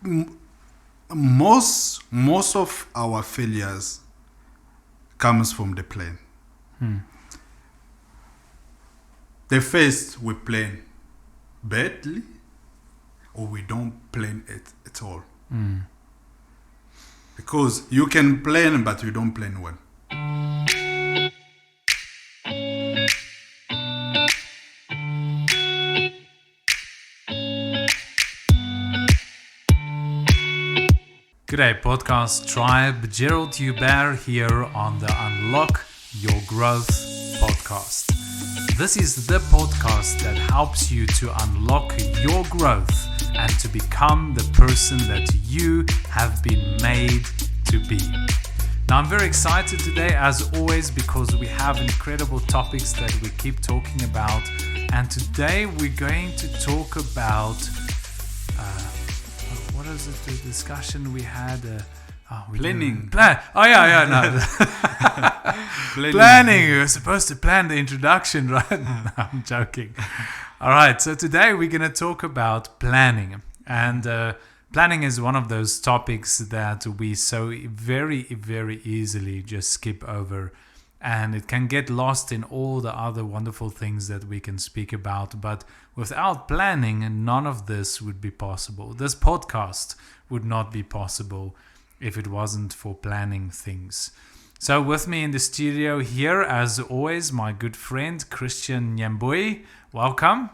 m- most of our failures comes from the plan. The first we plan badly, or we don't plan it at all. Because you can plan, but you don't plan well. G'day podcast tribe, Gerold here on the Unlock Your Growth podcast. This is the podcast that helps you to unlock your growth and to become the person that you have been made to be. Now I'm very excited today as always because we have incredible topics that we keep talking about, and today we're going to talk about what is it? The discussion we had. Planning. Planning. We were supposed to plan the introduction, right? No, I'm joking. All right. So today we're going to talk about planning, and planning is one of those topics that we so very, very easily just skip over. And it can get lost in all the other wonderful things that we can speak about. But without planning, none of this would be possible. This podcast would not be possible if it wasn't for planning things. So with me in the studio here, as always, my good friend, Christian Nyambui. Welcome.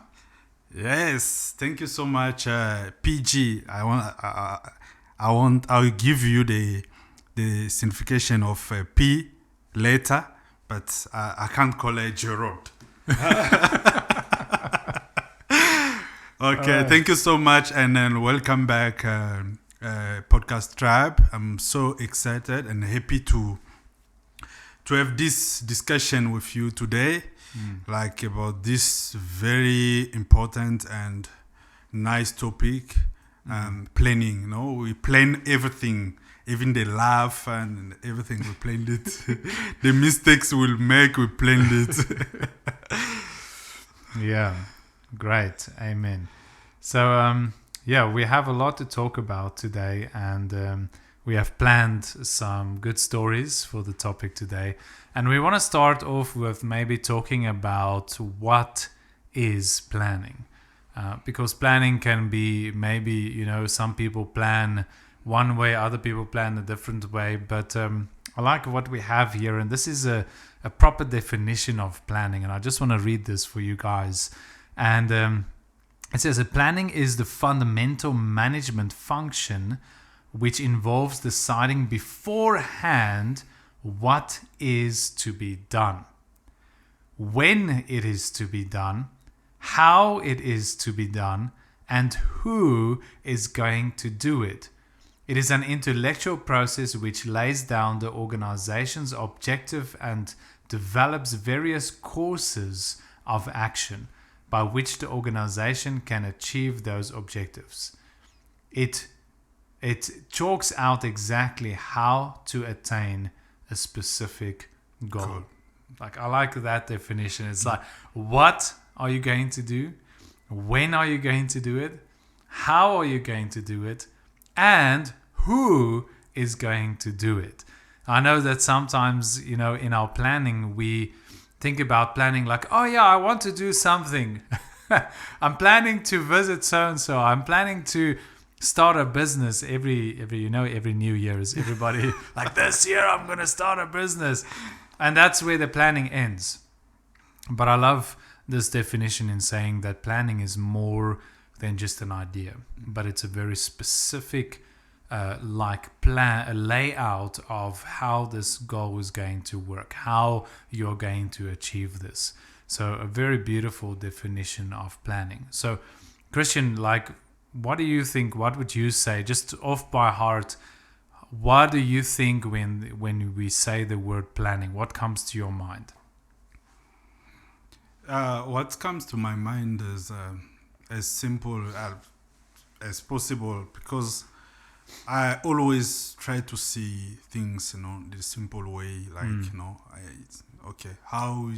Yes, thank you so much, PG. I'll give you the signification of P later. But I can't call it Gerold. Okay, Thank you so much, and then welcome back, podcast tribe. I'm so excited and happy to have this discussion with you today, like about this very important and nice topic, planning. You know, we plan everything. Even the laugh and everything, we planned it. The mistakes we'll make, we planned it. Yeah, great. Amen. So, we have a lot to talk about today, and we have planned some good stories for the topic today. And we want to start off with maybe talking about what is planning. Because planning can be maybe, some people plan one way, other people plan a different way, but I like what we have here, and this is a proper definition of planning, and I just want to read this for you guys. And it says that planning is the fundamental management function which involves deciding beforehand what is to be done, when it is to be done, how it is to be done, and who is going to do it. It is an intellectual process which lays down the organization's objective and develops various courses of action by which the organization can achieve those objectives. It chalks out exactly how to attain a specific goal. Cool. Like, I like that definition. It's like, what are you going to do? When are you going to do it? How are you going to do it? And who is going to do it? I know that sometimes, in our planning, we think about planning like, oh yeah, I want to do something. I'm planning to visit so-and-so. I'm planning to start a business every New Year's. Everybody like, this year I'm going to start a business. And that's where the planning ends. But I love this definition in saying that planning is more than just an idea, but it's a very specific a layout of how this goal is going to work, how you're going to achieve this. So a very beautiful definition of planning. So Christian, what do you think? What would you say, just off by heart? What do you think when we say the word planning? What comes to your mind? What comes to my mind is as simple as possible, because I always try to see things, the simple way. How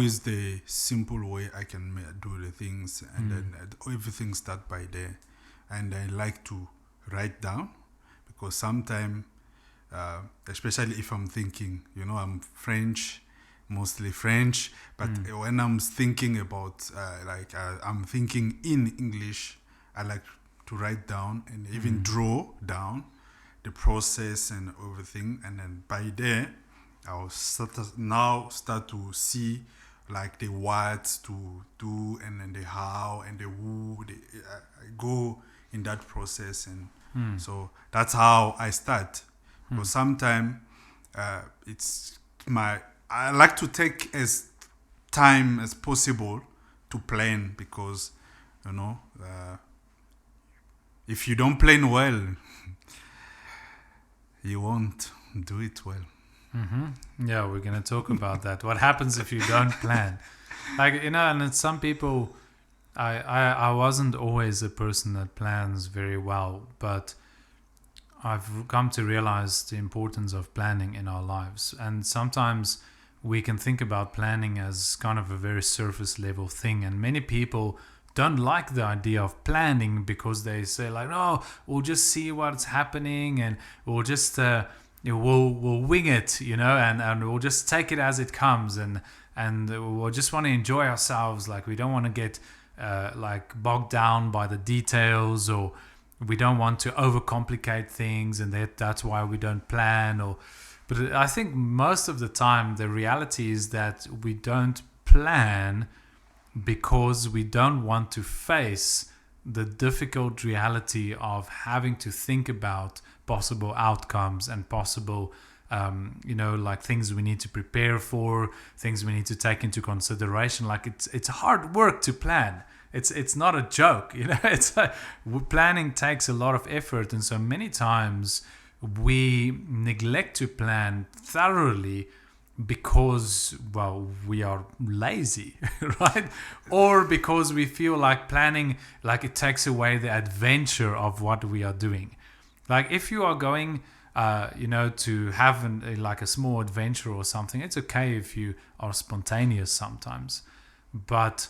is the simple way I can do the things, and then everything start by there. and I like to write down, because sometimes, especially if I'm thinking, I'm French, mostly French, but when I'm thinking about, I'm thinking in English, I like to write down and even draw down the process and everything, and then by there, I'll start to see like the what to do, and then the how and the who. I go in that process, and so that's how I start. But sometimes I like to take as time as possible to plan, because if you don't plan well, you won't do it well. Yeah, we're going to talk about that. What happens if you don't plan? And some people, I wasn't always a person that plans very well, but I've come to realize the importance of planning in our lives. And sometimes we can think about planning as kind of a very surface level thing. And many people don't like the idea of planning, because they say like, no, we'll just see what's happening, and we'll just... we'll wing it, and we'll just take it as it comes, and we'll just want to enjoy ourselves. Like, we don't want to get bogged down by the details, or we don't want to overcomplicate things, and that's why we don't plan. But I think most of the time the reality is that we don't plan because we don't want to face the difficult reality of having to think about possible outcomes and possible, things we need to prepare for, things we need to take into consideration. Like, it's hard work to plan. It's not a joke, planning takes a lot of effort, and so many times we neglect to plan thoroughly because, we are lazy, right? Or because we feel like planning, like it takes away the adventure of what we are doing. Like, if you are going, to have a small adventure or something, it's okay if you are spontaneous sometimes. But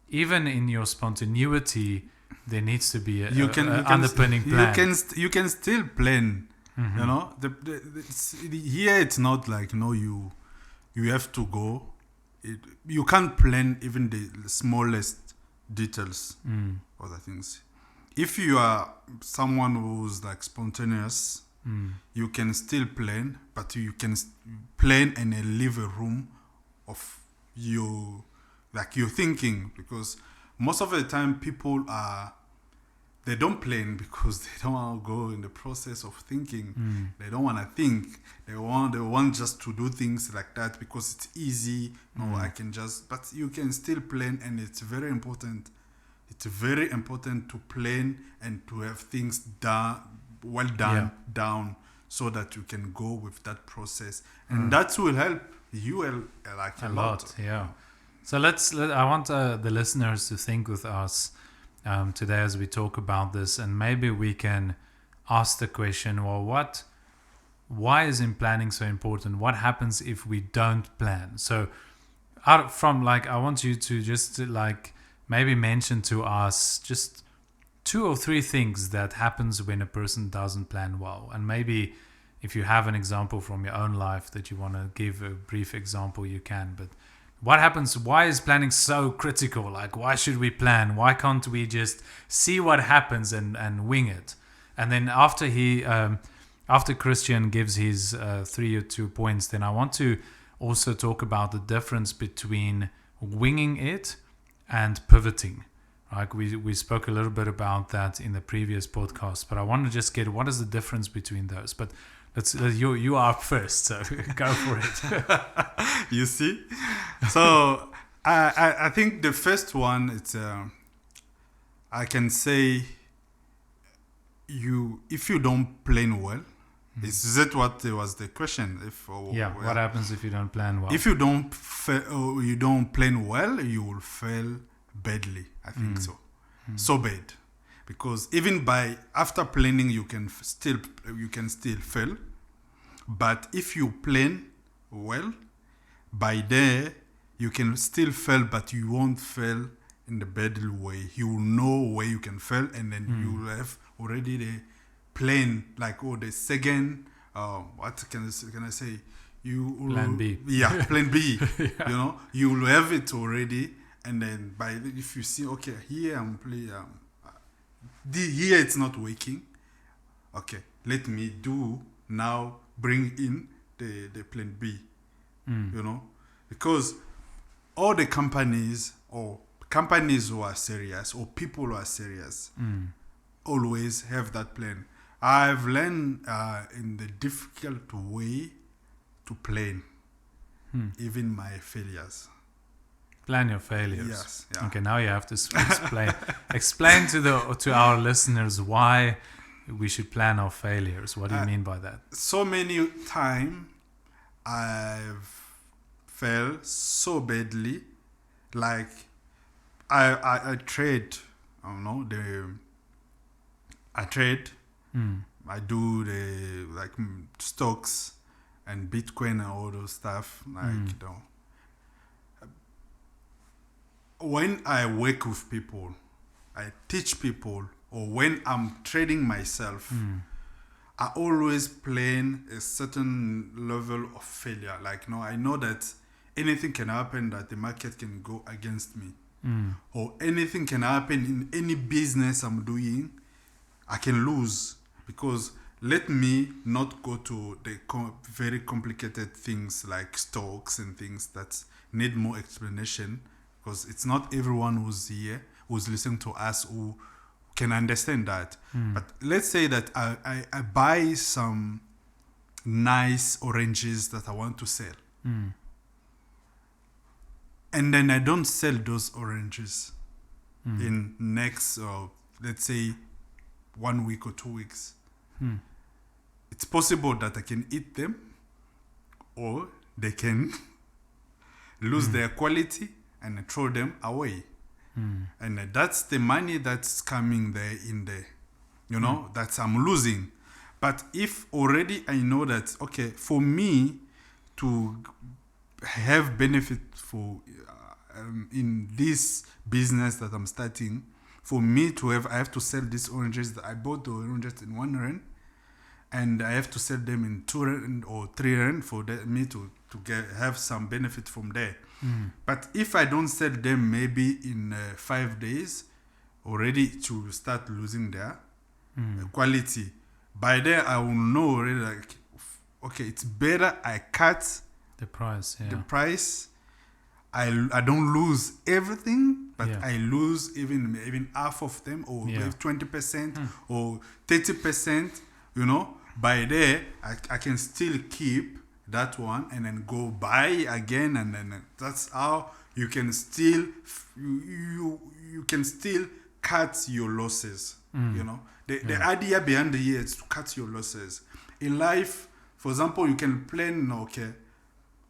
even in your spontaneity, there needs to be an underpinning plan. You can still plan. Here it's not like you have to go. You can't plan even the smallest details of the things. If you are someone who's like spontaneous, you can still plan, but you can plan and leave a room of your thinking, because most of the time people they don't plan because they don't want to go in the process of thinking. They don't want to think. They want just to do things like that because it's easy. I can just. But you can still plan, and it's very important. It's very important to plan and to have things done, down, so that you can go with that process, and that will help you a lot. Yeah. So I want the listeners to think with us today as we talk about this, and maybe we can ask the question: well, why is in planning so important? What happens if we don't plan? So, I want you to just maybe mention to us just 2 or 3 things that happens when a person doesn't plan well. And maybe if you have an example from your own life that you want to give a brief example, you can. But what happens? Why is planning so critical? Like, why should we plan? Why can't we just see what happens and wing it? And then after Christian gives his 3 or 2 points, then I want to also talk about the difference between winging it and pivoting. Like we spoke a little bit about that in the previous podcast, but I want to just get what is the difference between those. But you are up first, so go for it. You see, so I think the first one, it's I can say if you don't plan well. Is that what was the question? What happens if you don't plan well? If you don't plan well, you will fail badly. I think so bad, because even after planning, you can still fail. But if you plan well, by there you can still fail, but you won't fail in the better way. You will know where you can fail, and then you will have already the plan, like the second. What can I say? You will, Plan B. Yeah, plan B. You will have it already, and then if you see, okay, here I'm playing. Here it's not working. Okay, let me do now. Bring in the plan B. Because all the companies who are serious or people who are serious always have that plan. I've learned in the difficult way to plan even my failures. Plan your failures. Yes. Yeah. Okay, now you have to explain to our listeners why we should plan our failures. What do you mean by that? So many times I've failed so badly. Like I trade. I trade. I do the stocks and Bitcoin and all those stuff. When I work with people, I teach people, or when I'm trading myself, I always plan a certain level of failure. I know that anything can happen, that the market can go against me, or anything can happen in any business I'm doing. I can lose, because let me not go to the very complicated things like stocks and things that need more explanation, because it's not everyone who's listening to us who can understand that. But let's say that I buy some nice oranges that I want to sell. And then I don't sell those oranges in next, let's say, 1 week or 2 weeks. It's possible that I can eat them, or they can lose their quality and throw them away. And that's the money that's coming there in there. That I'm losing. But if already I know that, okay, for me to have benefit for in this business that I'm starting, for me to I have to sell these oranges. I bought the oranges in 1 rand, and I have to sell them in 2 rand or 3 rand for me to have some benefit from there. But if I don't sell them maybe in 5 days, already to start losing their quality. By then I will know already, okay, it's better I cut the price. Yeah. The price. I don't lose everything, but I lose even half of them, or 20% or 30%. By there I can still keep that one and then go buy again, and then that's how you can still you can still cut your losses. The idea behind the year is to cut your losses in life. For example, you can plan, okay,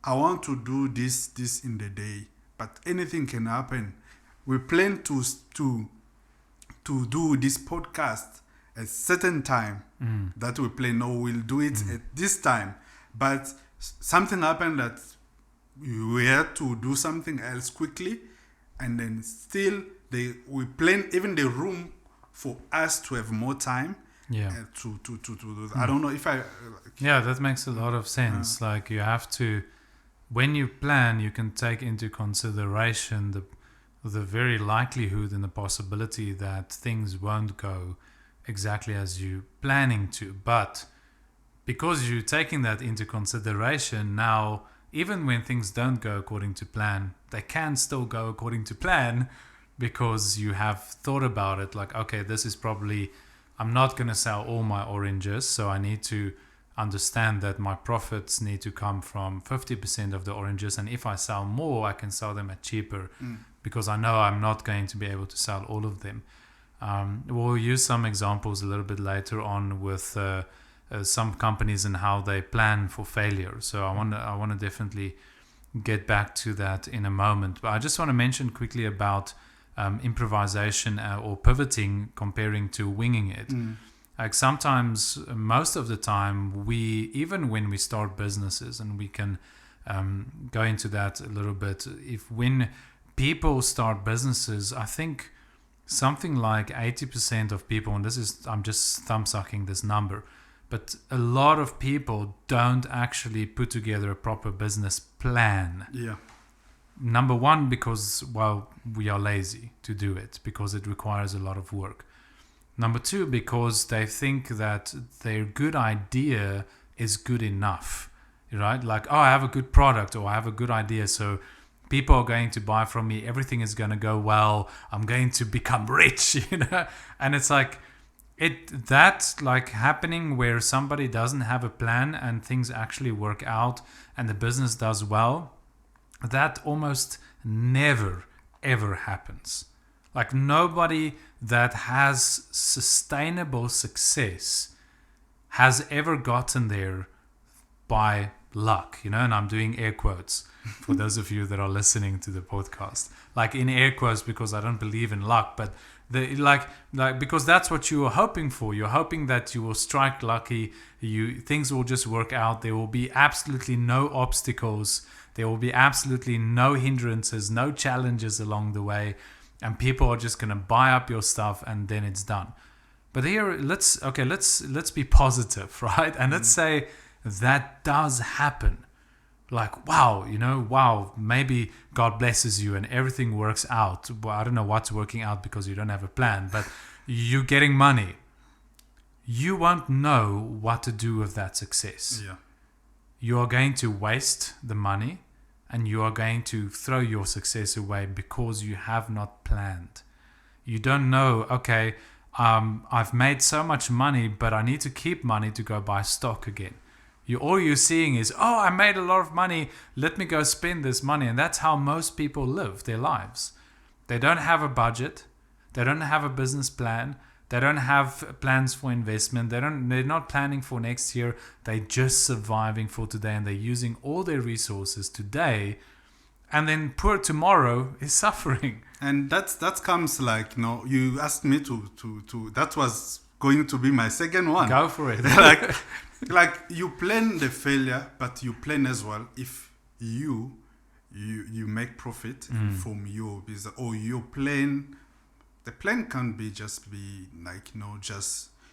I want to do this in the day, but anything can happen. We plan to do this podcast at certain time that we plan. No, we'll do it at this time, but something happened that we had to do something else quickly, and then still we plan even the room for us to have more time. To do that. I don't know if I that makes a lot of sense. Like, you have to, when you plan, you can take into consideration the very likelihood and the possibility that things won't go exactly as you're planning to. But because you're taking that into consideration, now even when things don't go according to plan, they can still go according to plan, because you have thought about it. Like, okay, this is probably, I'm not going to sell all my oranges, so I need to understand that my profits need to come from 50% of the oranges, and if I sell more, I can sell them at cheaper, because I know I'm not going to be able to sell all of them. We'll use some examples a little bit later on with some companies and how they plan for failure. So I want to definitely get back to that in a moment. But I just want to mention quickly about improvisation or pivoting, comparing to winging it. Like, sometimes, most of the time, even when we start businesses, and we can go into that a little bit, when people start businesses. I think something like 80% of people, and I'm just thumb sucking this number, but a lot of people don't actually put together a proper business plan. Yeah. Number one, because, well, we are lazy to do it because it requires a lot of work. Number two, because they think that their good idea is good enough, right? Like, oh, I have a good product or I have a good idea, so people are going to buy from me. Everything is going to go well. I'm going to become rich, And it's like, that's like happening where somebody doesn't have a plan and things actually work out and the business does well. That almost never, ever happens. Like, nobody that has sustainable success has ever gotten there by luck, and I'm doing air quotes for those of you that are listening to the podcast, like in air quotes, because I don't believe in luck, but because that's what you are hoping for. You're hoping that you will strike lucky, things will just work out. There will be absolutely no obstacles. There will be absolutely no hindrances, no challenges along the way, and people are just going to buy up your stuff and then it's done. But here, let's be positive, right? And let's say that does happen. Like, wow, maybe God blesses you and everything works out. Well, I don't know what's working out because you don't have a plan, but you're getting money. You won't know what to do with that success. Yeah. You are going to waste the money and you are going to throw your success away because you have not planned. You don't know, okay, I've made so much money, but I need to keep money to go buy stock again. All you're seeing is, oh, I made a lot of money, let me go spend this money. And that's how most people live their lives. They don't have a budget. They don't have a business plan. They don't have plans for investment. They're not planning for next year. They're just surviving for today, and they're using all their resources today. And then poor tomorrow is suffering. And that comes like, you asked me to that was going to be my second one. Go for it. like you plan the failure, but you plan as well if you make profit from your business, or your plan. The plan can't be just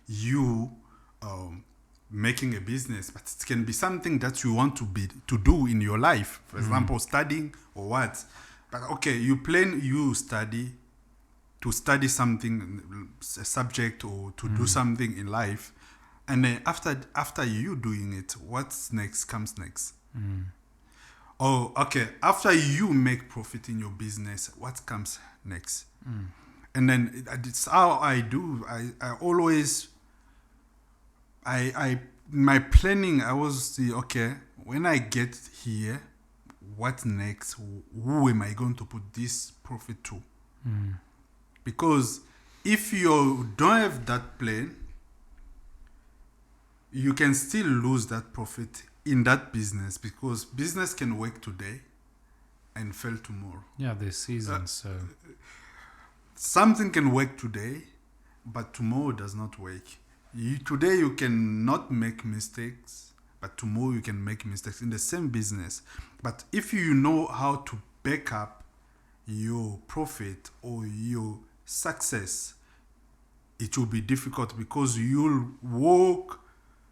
you making a business, but it can be something that you want to do in your life. For example, studying or what. But okay, you plan, you study something, a subject, or to do something in life, and then after you doing it, what's next comes next. Oh, okay. After you make profit in your business, what comes next? And then it's how I do. I always, my planning, I was the, okay, when I get here, what next? Who am I going to put this profit to? Because if you don't have that plan, you can still lose that profit in that business, because business can work today and fail tomorrow. Yeah, there's seasons, so... Something can work today, but tomorrow does not work. Today you can not make mistakes, but tomorrow you can make mistakes in the same business. But if you know how to back up your profit or your success, it will be difficult, because you'll walk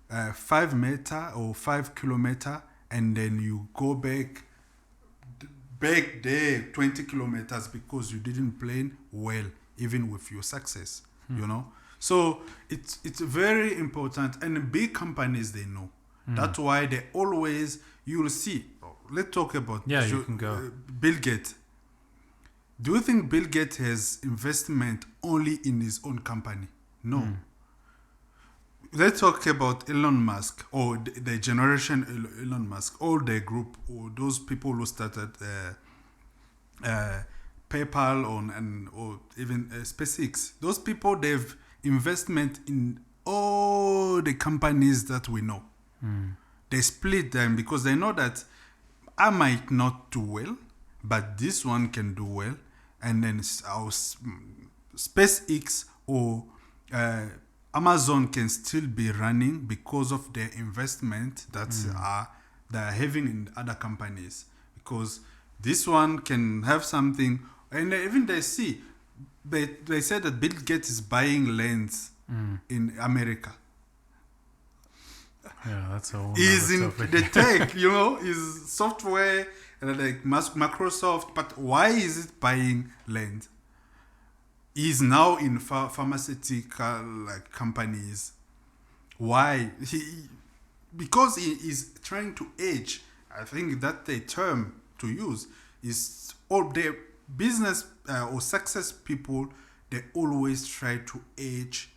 5 meters or 5 kilometers, and then you go back there 20 kilometers because you didn't plan well, even with your success. So it's very important, and big companies, they know. That's why they always, you'll see, let's talk about you can go. Bill Gates. Do you think Bill Gates has investment only in his own company? No. Let's talk about Elon Musk, or the generation Elon Musk, or the group, or those people who started PayPal or even SpaceX. Those people, they've investment in all the companies that we know. They split them because they know that I might not do well, but this one can do well, and then our SpaceX or Amazon can still be running because of their investment that they're having in other companies. Because this one can have something, and even they see, they said that Bill Gates is buying lands in America. Yeah, that's all. Is in the tech, is software and like Microsoft. But why is it buying land? He's now in pharmaceutical like companies. Why? Because he is trying to age. I think that the term to use is all the business or success people. They always try to age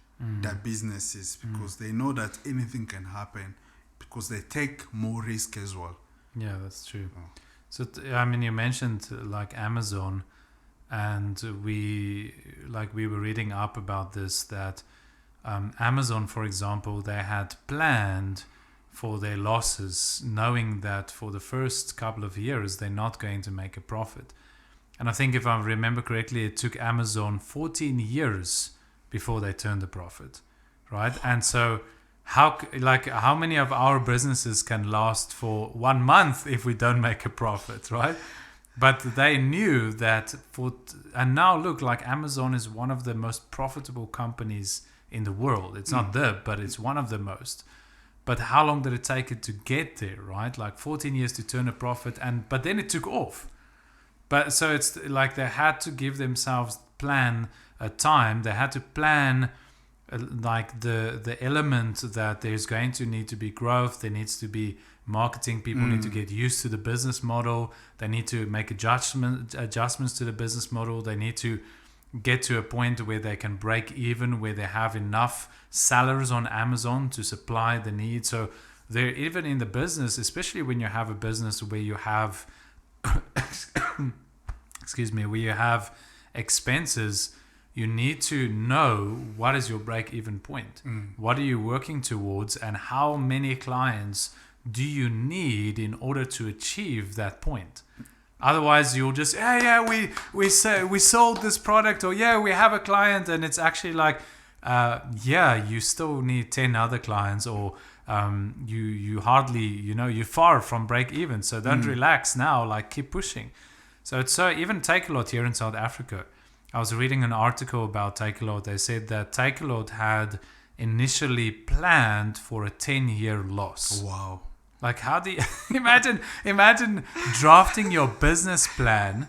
their businesses because they know that anything can happen because they take more risk as well. Yeah, that's true. So you mentioned like Amazon, and we were reading up about this, that Amazon, for example, they had planned for their losses, knowing that for the first couple of years they're not going to make a profit. And I think if I remember correctly, it took Amazon 14 years before they turned a profit, right? And so how many of our businesses can last for 1 month if we don't make a profit, right? But they knew that and now look, like Amazon is one of the most profitable companies in the world. It's not but it's one of the most. But how long did it take it to get there, right? Like 14 years to turn a profit, but then it took off. But so it's like they had to give themselves a time. They had to plan like the element that there's going to need to be growth. There needs to be marketing. People need to get used to the business model. They need to make adjustments to the business model. They need to get to a point where they can break even, where they have enough sellers on Amazon to supply the need. So they're even in the business, especially when you have a business where you have where you have expenses, you need to know what is your break-even point. What are you working towards, and how many clients do you need in order to achieve that point? Otherwise, you'll just we sold this product, or we have a client, and it's actually like you still need 10 other clients, or you hardly you're far from break even. So don't relax now. Like, keep pushing. So it's even 𝐀𝐂𝐂𝐂𝐂 here in South Africa. I was reading an article about 𝐀𝐂𝐂𝐂𝐂𝐂𝐂. They said that 𝐀𝐂𝐂𝐂𝐂𝐂 had initially planned for a 10-year loss. Wow. Like, how do you imagine drafting your business plan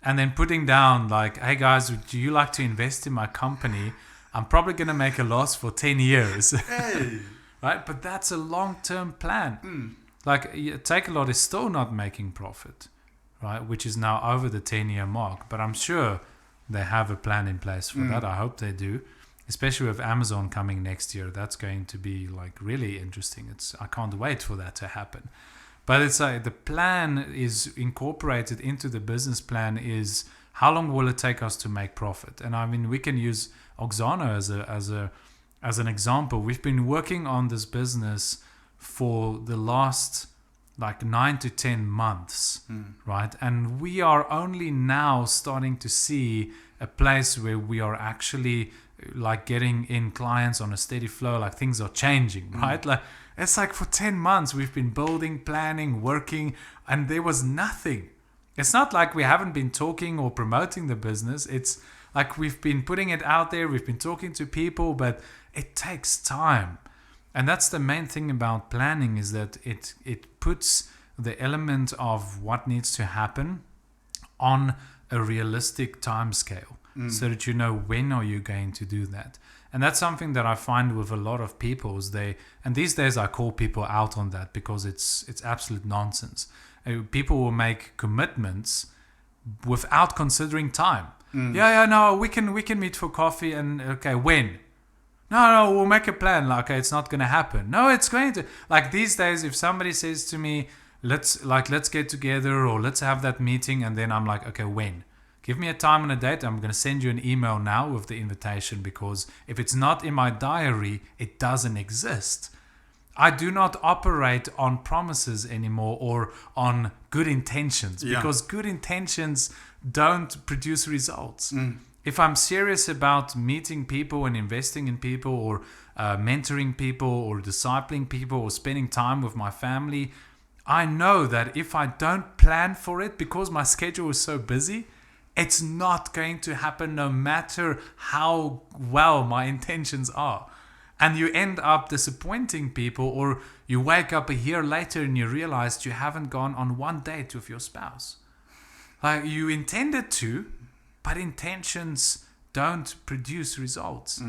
and then putting down like, hey guys, do you like to invest in my company? I'm probably going to make a loss for 10 years. Hey. Right? But that's a long-term plan. Like, 𝐀𝐂𝐂𝐂𝐂𝐂𝐂 is still not making profit, right? Which is now over the 10-year mark. But I'm sure they have a plan in place for that. I hope they do. Especially with Amazon coming next year, that's going to be like really interesting. I can't wait for that to happen. But it's like the plan is incorporated into the business plan is how long will it take us to make profit? And I mean, we can use Oksana as an example. We've been working on this business for the last like 9 to 10 months, right? And we are only now starting to see a place where we are actually like getting in clients on a steady flow, like things are changing, right? Like, it's like for 10 months we've been building, planning, working, and there was nothing. It's not like we haven't been talking or promoting the business. It's like we've been putting it out there, we've been talking to people, but it takes time. And that's the main thing about planning, is that it puts the element of what needs to happen on a realistic time scale. So that you know when are you going to do that. And that's something that I find with a lot of people is and these days I call people out on that because it's absolute nonsense. People will make commitments without considering time. No, we can meet for coffee, and okay, when? No, we'll make a plan. Like, okay, it's not going to happen. No, it's going to. Like, these days, if somebody says to me, let's get together, or let's have that meeting, and then I'm like, okay, when? Give me a time and a date. I'm going to send you an email now with the invitation, because if it's not in my diary, it doesn't exist. I do not operate on promises anymore or on good intentions, because good intentions don't produce results. If I'm serious about meeting people and investing in people, or mentoring people, or discipling people, or spending time with my family, I know that if I don't plan for it, because my schedule is so busy, it's not going to happen no matter how well my intentions are. And you end up disappointing people, or you wake up a year later and you realize you haven't gone on one date with your spouse. Like, you intended to, but intentions don't produce results.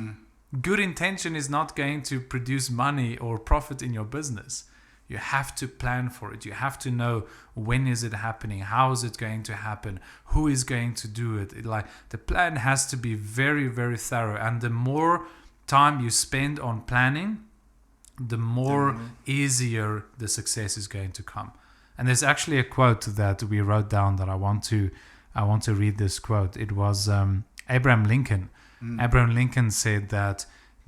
Good intention is not going to produce money or profit in your business. You have to plan for it. You have to know, when is it happening? How is it going to happen? Who is going to do it? Like, the plan has to be very, very thorough. And the more time you spend on planning, the more easier the success is going to come. And there's actually a quote that we wrote down that I want to read this quote. It was Abraham Lincoln. Abraham Lincoln said that,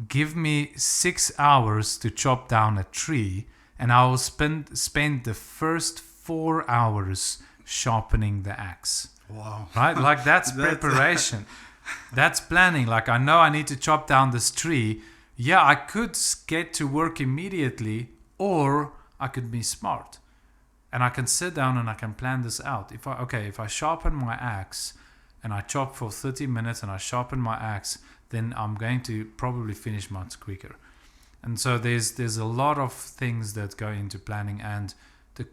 "Give me 6 hours to chop down a tree, and I will spend the first 4 hours sharpening the axe." Wow. Right? Like, that's preparation. That's planning. Like, I know I need to chop down this tree. Yeah, I could get to work immediately, or I could be smart. And I can sit down and I can plan this out. If I sharpen my axe and I chop for 30 minutes and I sharpen my axe, then I'm going to probably finish much quicker. And so there's a lot of things that go into planning, and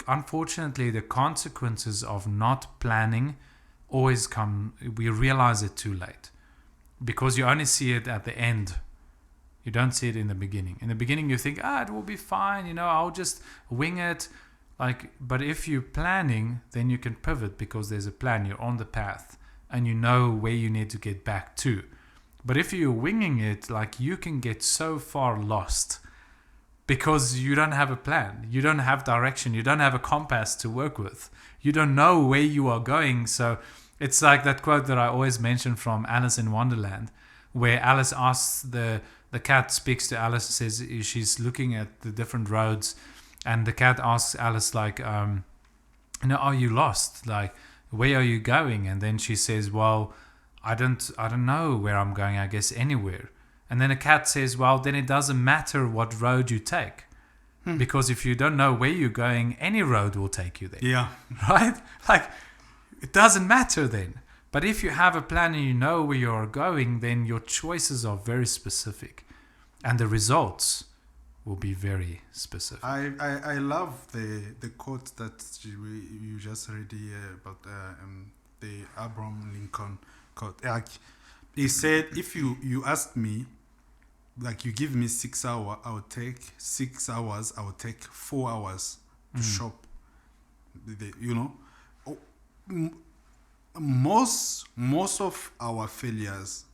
unfortunately the consequences of not planning always come. We realize it too late, because you only see it at the end. You don't see it in the beginning. In the beginning you think, it will be fine, I'll just wing it. But if you're planning, then you can pivot, because there's a plan. You're on the path and you know where you need to get back to. But if you're winging it, you can get so far lost, because you don't have a plan. You don't have direction. You don't have a compass to work with. You don't know where you are going. So it's like that quote that I always mention from Alice in Wonderland, where Alice asks the cat speaks to Alice, says she's looking at the different roads, and the cat asks Alice, are you lost? Where are you going? And then she says, well, I don't know where I'm going, I guess anywhere. And then the cat says, well, then it doesn't matter what road you take. Because if you don't know where you're going, any road will take you there. Yeah. Right? It doesn't matter then. But if you have a plan and you know where you're going, then your choices are very specific. And the results will be very specific. I love the quote that you just read here about the Abraham Lincoln quote. He said, if you ask me, you give me 6 hours, I will take 6 hours, I will take 4 hours to shop. Most of our failures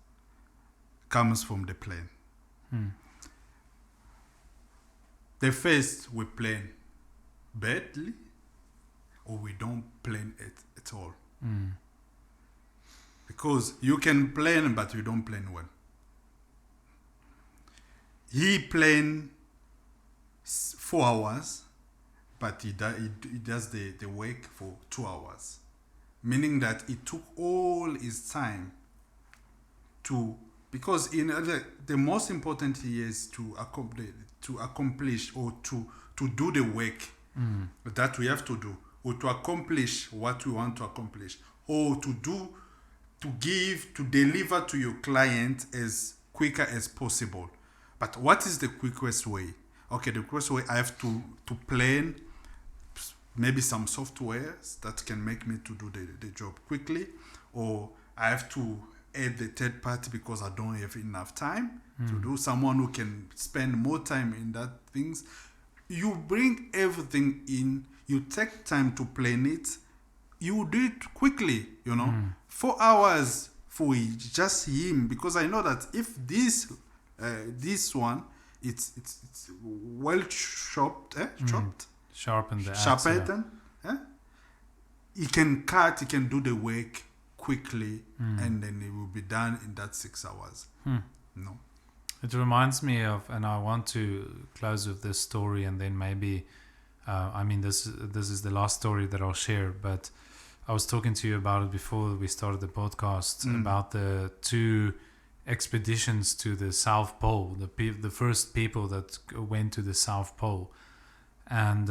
comes from the plan. The first, we plan badly, or we don't plan it at all. Because you can plan, but you don't plan well. He planned 4 hours, but he does the work for 2 hours. Meaning that it took all his time because the most important here is to accomplish or to do the work that we have to do, or to accomplish what we want to accomplish, or to deliver to your client as quicker as possible. But what is the quickest way? Okay, the quickest way, I have to plan maybe some softwares that can make me to do the job quickly, or I have to add the third party because I don't have enough time to do. Someone who can spend more time in that things. You bring everything in, you take time to plan it, you do it quickly, 4 hours for just him, because I know that if this one it's well chopped, Sharpen the axe, sharpened, he can do the work quickly, and then it will be done in that 6 hours. No, it reminds me of, and I want to close with this story, and then maybe this is the last story that I'll share, but I was talking to you about it before we started the podcast, about the 2 expeditions to the South Pole, the first people that went to the South Pole. And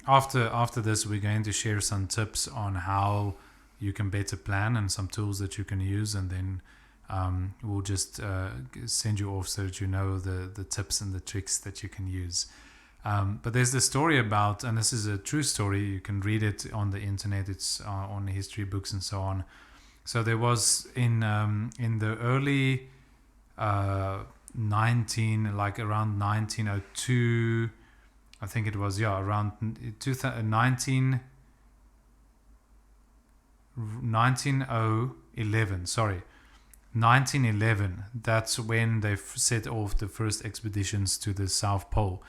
after this, we're going to share some tips on how you can better plan and some tools that you can use, and then we'll just send you off so that you know the tips and the tricks that you can use. But there's the story about, and this is a true story, you can read it on the internet, it's on history books and so on. So there was in the early around 1902, I think it was, around 1911, that's when they set off the first expeditions to the South Pole.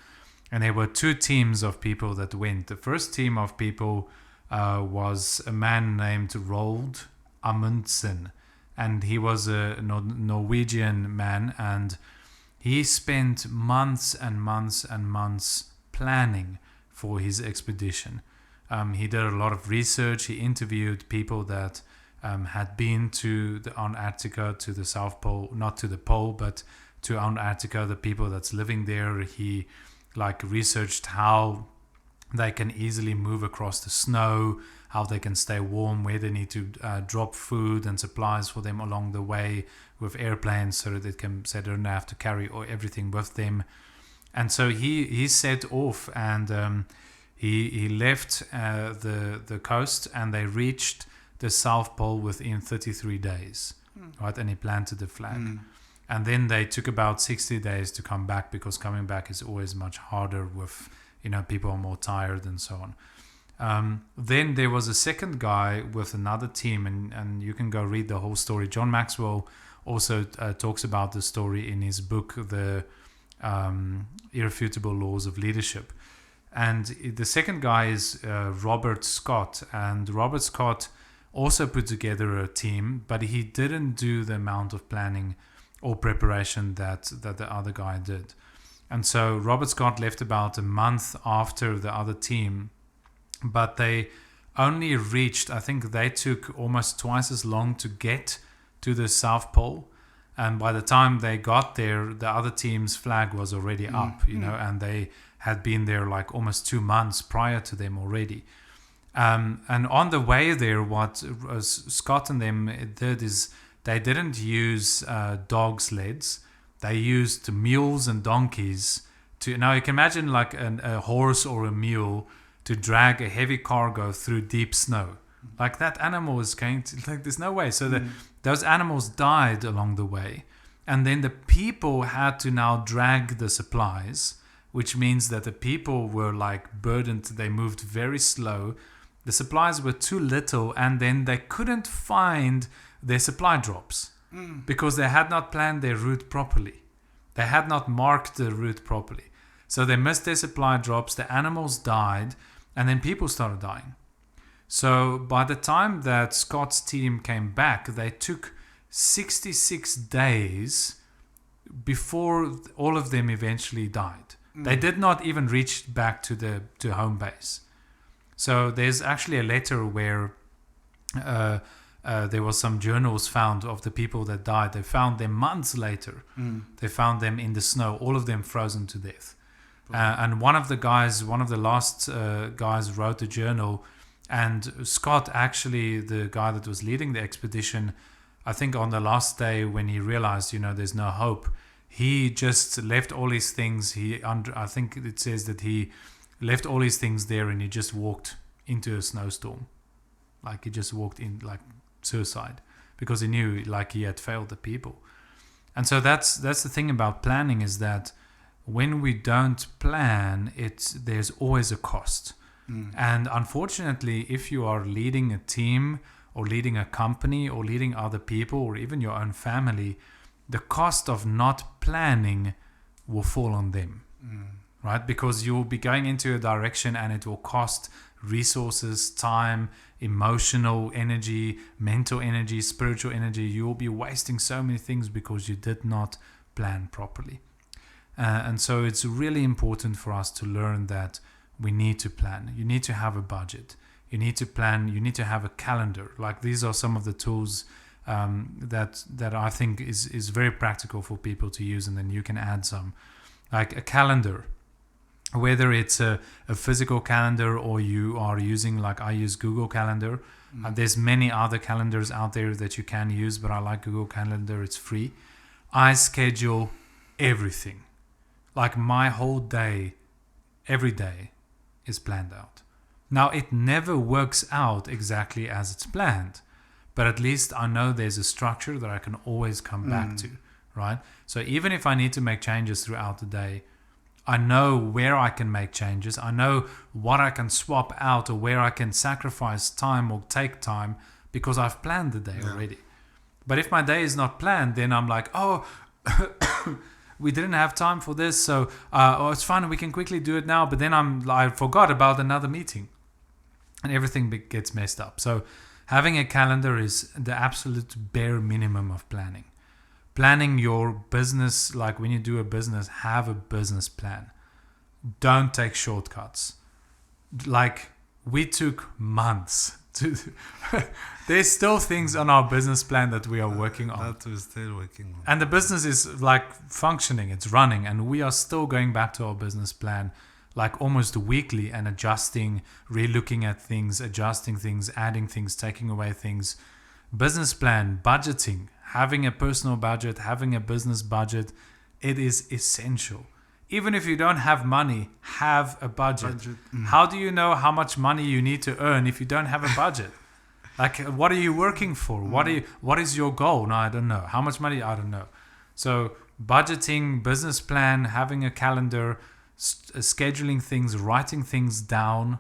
And there were two teams of people that went. The first team of people was a man named Roald Amundsen, and he was a Norwegian man, and he spent months and months and months planning for his expedition. He did a lot of research. He interviewed people that had been to the Antarctica, to the South Pole, not to the pole, but to Antarctica, the people that's living there. He researched how they can easily move across the snow, how they can stay warm, where they need to drop food and supplies for them along the way with airplanes, so that they don't have to carry everything with them. And so he set off, and he left the coast, and they reached the South Pole within 33 days, right? And he planted the flag. And then they took about 60 days to come back, because coming back is always much harder with, people are more tired and so on. Then there was a second guy with another team, and you can go read the whole story. John Maxwell also talks about the story in his book, The Irrefutable Laws of Leadership. And the second guy is Robert Scott. And Robert Scott also put together a team, but he didn't do the amount of planning or preparation that the other guy did. And so Robert Scott left about a month after the other team, but they only reached, I think they took almost twice as long to get to the South Pole. And by the time they got there, the other team's flag was already up, and they had been there almost 2 months prior to them already. And on the way there, what Scott and them did is they didn't use dog sleds. They used mules and donkeys to. Now you can imagine a horse or a mule to drag a heavy cargo through deep snow. That animal is going to, there's no way. So those animals died along the way. And then the people had to now drag the supplies, which means that the people were burdened. They moved very slow. The supplies were too little, and then they couldn't find their supply drops because they had not planned their route properly. They had not marked the route properly. So they missed their supply drops, the animals died, and then people started dying. So by the time that Scott's team came back, they took 66 days before all of them eventually died. They did not even reach back to home base. So there's actually a letter where there was some journals found of the people that died. They found them months later. They found them in the snow, all of them frozen to death. And one of the last guys wrote a journal, and Scott, actually the guy that was leading the expedition, I think on the last day when he realized, there's no hope, he just left all his things. I think it says that he left all his things there, and he just walked into a snowstorm. He just walked in suicide, because he knew he had failed the people. And so that's the thing about planning, is that when we don't plan, there's always a cost. And unfortunately, if you are leading a team or leading a company or leading other people or even your own family, the cost of not planning will fall on them, right? Because you'll be going into a direction, and it will cost resources, time, emotional energy, mental energy, spiritual energy. You will be wasting so many things because you did not plan properly. And so it's really important for us to learn that we need to plan. You need to have a budget. You need to plan. You need to have a calendar. These are some of the tools that I think is very practical for people to use, and then you can add some. A calendar whether it's a physical calendar or you are using, like I use Google Calendar. There's many other calendars out there that you can use, but I like Google Calendar. It's free. I schedule everything. Like my whole day, every day is planned out. Now, it never works out exactly as it's planned, but at least I know there's a structure that I can always come back to, right? So even if I need to make changes throughout the day, I know where I can make changes. I know what I can swap out or where I can sacrifice time or take time because I've planned the day already. But if my day is not planned, then I'm like, oh, we didn't have time for this, so it's fine, we can quickly do it now. But then I forgot about another meeting and everything gets messed up. So having a calendar is the absolute bare minimum of planning. Planning your business, like when you do a business, have a business plan. Don't take shortcuts. Like we took months to. There's still things on our business plan that we are working on. That we're still working on. And the business is like functioning, it's running, and we are still going back to our business plan like almost weekly and adjusting, re-looking at things, adjusting things, adding things, taking away things. Business plan, budgeting. Having a personal budget, having a business budget, it is essential. Even if you don't have money, have a budget. How do you know how much money you need to earn if you don't have a budget? Like, what are you working for? What is your goal? No, I don't know. How much money? I don't know. So budgeting, business plan, having a calendar, scheduling things, writing things down,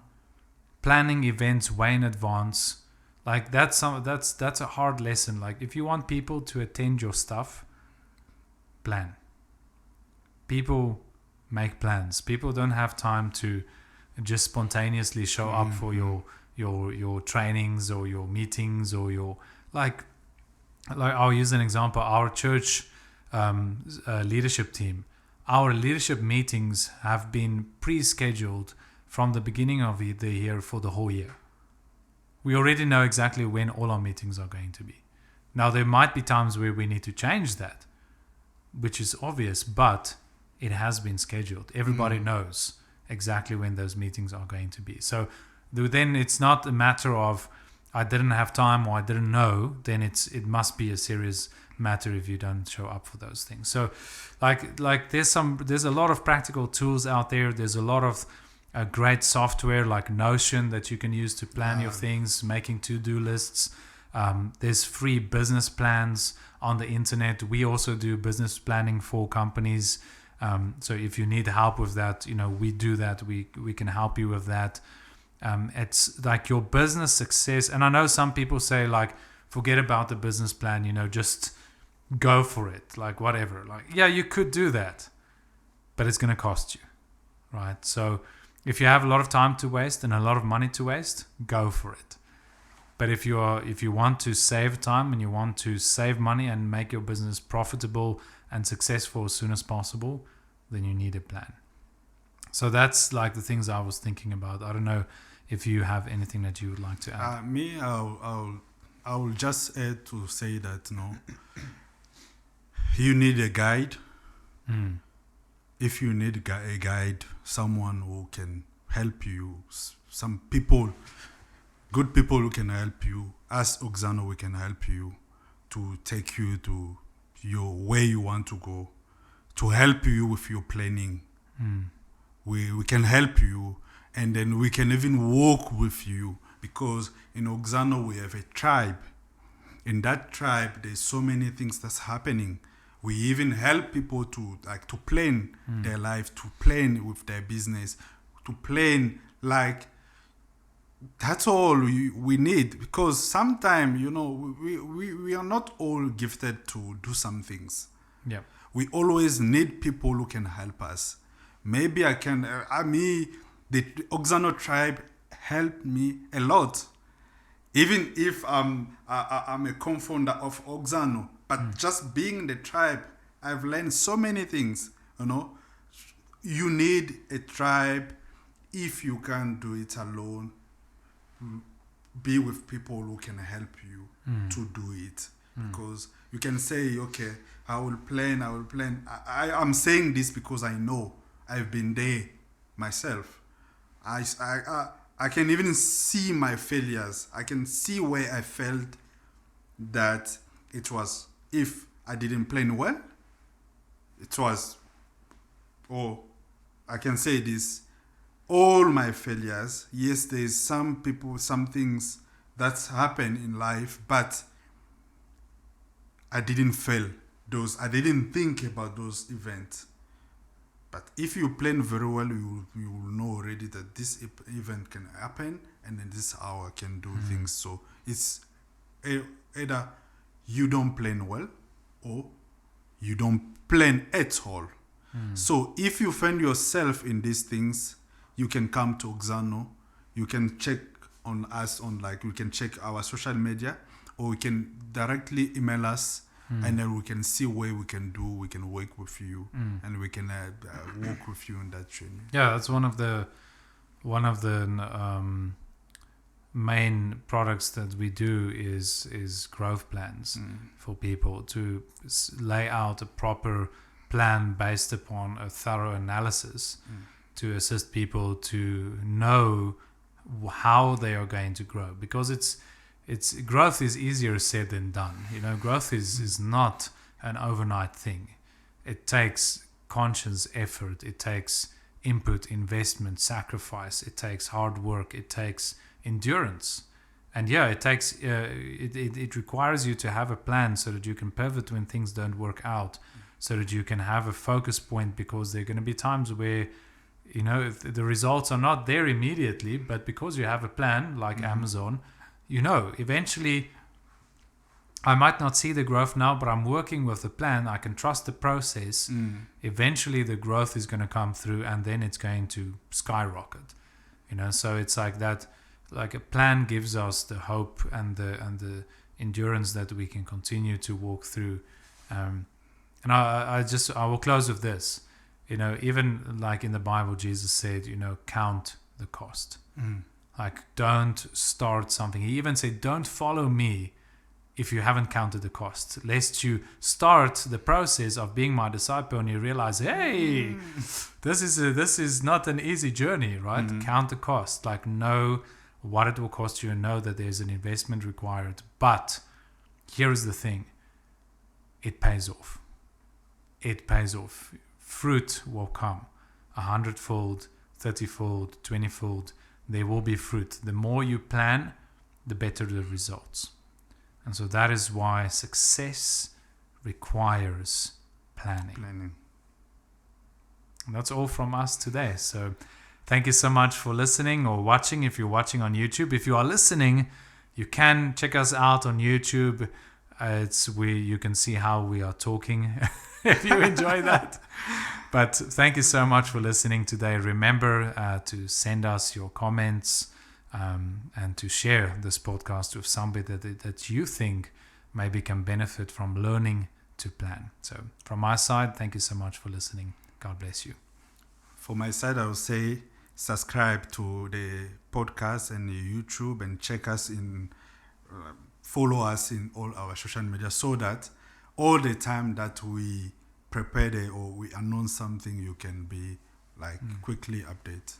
planning events way in advance. Like that's a hard lesson. Like if you want people to attend your stuff, plan. People make plans. People don't have time to just spontaneously show up for your trainings or your meetings or your like I'll use an example. Our church leadership team. Our leadership meetings have been pre-scheduled from the beginning of the year for the whole year. We already know exactly when all our meetings are going to be. Now, there might be times where we need to change that, which is obvious, but it has been scheduled. Everybody knows exactly when those meetings are going to be. So then it's not a matter of I didn't have time or I didn't know. Then it must be a serious matter if you don't show up for those things. So like there's a lot of practical tools out there. There's a lot of great software like Notion that you can use to plan your things, making to-do lists. There's free business plans on the internet. We also do business planning for companies. So if you need help with that, we do that. We can help you with that. It's like your business success. And I know some people say like, forget about the business plan, just go for it. Like whatever. Like, yeah, you could do that, but it's going to cost you. Right. So if you have a lot of time to waste and a lot of money to waste, go for it. But if you want to save time and you want to save money and make your business profitable and successful as soon as possible, then you need a plan. So that's like the things I was thinking about. I don't know if you have anything that you would like to add. I will just add to say that you need a guide. If you need a guide, someone who can help you, some people, good people who can help you, as Oksana, we can help you to take you to where you want to go, to help you with your planning. We can help you, and then we can even work with you, because in Oksana we have a tribe. In that tribe, there's so many things that's happening. We even help people to plan their life, to plan with their business, to plan like that's all we need. Because sometimes, we are not all gifted to do some things. Yeah. We always need people who can help us. Maybe the Oksana tribe helped me a lot. Even if I'm a co-founder of Oksana, but just being in the tribe, I've learned so many things. You need a tribe. If you can't do it alone, be with people who can help you to do it. Because you can say, okay, I will plan. I'm saying this because I know I've been there. myself. I can even see my failures. I can see where I felt that it was, if I didn't plan well, it was, or I can say this, all my failures. Yes, there's some people, some things that's happened in life, but I didn't fail those. I didn't think about those events. But if you plan very well, you will know already that this event can happen, and then this hour can do things. So it's either you don't plan well, or you don't plan at all. So if you find yourself in these things, you can come to 𝐀𝐂𝐂𝐂𝐂. You can check on us on, like, we can check our social media, or we can directly email us, and then we can see where we can work with you, and we can walk with you in that journey. Yeah, that's one of the main products that we do is growth plans for people to lay out a proper plan based upon a thorough analysis to assist people to know how they are going to grow, because it's growth is easier said than done. Growth is not an overnight thing. It takes conscious effort. It takes input, investment, sacrifice. It takes hard work. It takes endurance. And it takes it requires you to have a plan so that you can pivot when things don't work out, so that you can have a focus point, because there are going to be times where if the results are not there immediately, but because you have a plan like Amazon, eventually I might not see the growth now, but I'm working with the plan. I can trust the process. Eventually the growth is going to come through, and then it's going to skyrocket. So it's like that. Like, a plan gives us the hope and the endurance that we can continue to walk through. And I will close with this. Even like in the Bible, Jesus said, count the cost. Like, don't start something. He even said, don't follow me if you haven't counted the cost, lest you start the process of being my disciple and you realize, hey, this is not an easy journey, right? Count the cost. Like, know what it will cost you, and know that there's an investment required. But here is the thing. It pays off. It pays off. Fruit will come 100-fold, 30-fold, 20-fold. There will be fruit. The more you plan, the better the results. And so that is why success requires planning. And that's all from us today. So thank you so much for listening or watching. If you're watching on YouTube, if you are listening, you can check us out on YouTube. You can see how we are talking if you enjoy that. But thank you so much for listening today. Remember to send us your comments and to share this podcast with somebody that you think maybe can benefit from learning to plan. So from my side, thank you so much for listening. God bless you. For my side, I would say subscribe to the podcast and YouTube, and check us follow us in all our social media, so that all the time that we prepare or we announce something, you can be quickly update.